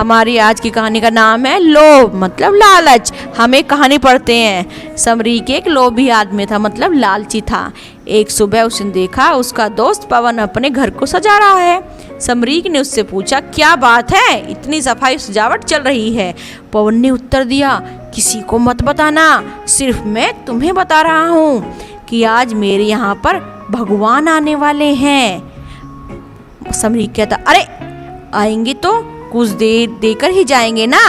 हमारी आज की कहानी का नाम है लोभ मतलब लालच। हम एक कहानी पढ़ते हैं। समरीक एक लोभी आदमी था मतलब लालची था। एक सुबह उसने देखा उसका दोस्त पवन अपने घर को सजा रहा है। समरीक ने उससे पूछा, क्या बात है, इतनी सफाई सजावट चल रही है? पवन ने उत्तर दिया, किसी को मत बताना, सिर्फ मैं तुम्हें बता रहा हूँ कि आज मेरे यहाँ पर भगवान आने वाले हैं। समरीक कहता, अरे आएंगे तो कुछ देर देकर ही जाएंगे ना।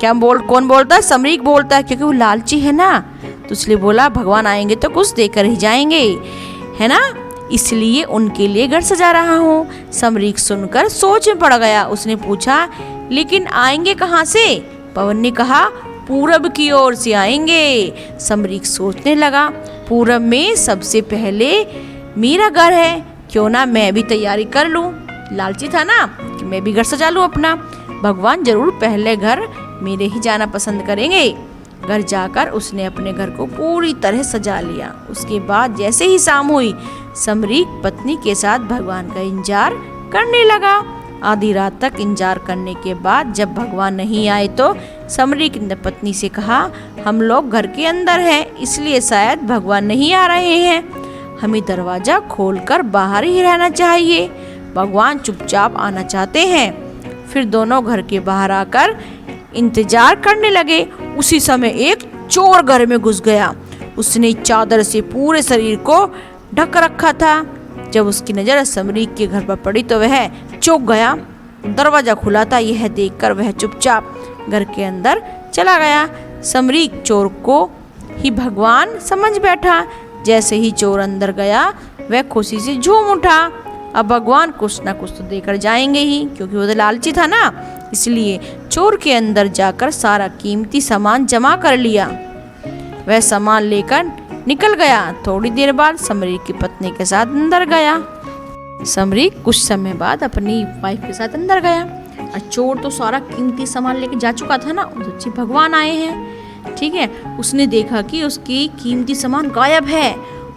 कौन बोलता है? समरीक बोलता है, क्योंकि वो लालची है ना, तो इसलिए बोला भगवान आएंगे तो कुछ देकर ही जाएंगे, है ना, इसलिए उनके लिए घर सजा रहा हूँ। समरीक सुनकर सोच में पड़ गया। उसने पूछा, लेकिन आएंगे कहाँ से? पवन ने कहा, पूरब की ओर से आएंगे। समरीक सोचने लगा, पूरब में सबसे पहले मेरा घर है, क्यों ना मैं भी तैयारी कर लूँ। लालची था ना कि मैं भी घर सजा लूँ अपना। भगवान जरूर पहले घर मेरे ही जाना पसंद करेंगे। घर जाकर उसने अपने घर को पूरी तरह सजा लिया। उसके बाद जैसे ही शाम हुई, समरीक पत्नी के साथ भगवान का इंतजार करने लगा। आधी रात तक इंतजार करने के बाद जब भगवान नहीं आए तो समरीक ने पत्नी से कहा, हम लोग घर के अंदर हैं, इसलिए शायद भगवान नहीं आ रहे हैं। हमें दरवाजा खोलकर बाहर ही रहना चाहिए। भगवान चुपचाप आना चाहते हैं। फिर दोनों घर के बाहर आकर इंतजार करने लगे। उसी समय एक चोर घर में घुस गया। उसने चादर से पूरे शरीर को ढक रखा था। जब उसकी नज़र समरीक के घर पर पड़ी तो वह चौंक गया। दरवाजा खुला था, यह देखकर वह चुपचाप घर के अंदर चला गया। समरीक चोर को ही भगवान समझ बैठा। जैसे ही चोर अंदर गया, वह खुशी से झूम उठा। अब भगवान कुछ ना कुछ तो देकर जाएंगे ही, क्योंकि वो तो लालची था ना, इसलिए चोर के अंदर जाकर सारा कीमती सामान जमा कर लिया। वह सामान लेकर निकल गया। थोड़ी देर बाद समरीक की पत्नी के साथ अंदर गया। समरीक कुछ समय बाद अपनी वाइफ के साथ अंदर गया। और चोर तो सारा कीमती सामान लेके जा चुका था ना, तो भगवान आए हैं, ठीक है। उसने देखा कि उसकी कीमती सामान गायब है।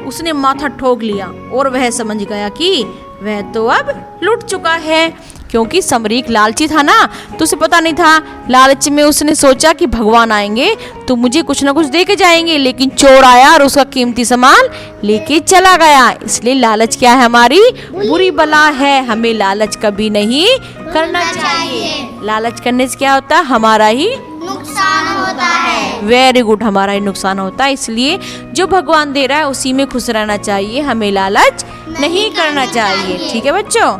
उसने माथा ठोक लिया और वह समझ गया कि वह तो अब लुट चुका है। क्योंकि समरीक लालची था ना, तो उसे पता नहीं था। लालच में उसने सोचा कि भगवान आएंगे तो मुझे कुछ ना कुछ दे के जाएंगे, लेकिन चोर आया और उसका कीमती सामान लेके चला गया। इसलिए लालच क्या है? हमारी बुरी बला है। हमें लालच कभी नहीं करना चाहिए। लालच करने से क्या होता है? हमारा ही नुकसान होता है। वेरी गुड, हमारा ही नुकसान होता है। इसलिए जो भगवान दे रहा है उसी में खुश रहना चाहिए, हमें लालच नहीं करना चाहिए। ठीक है बच्चों।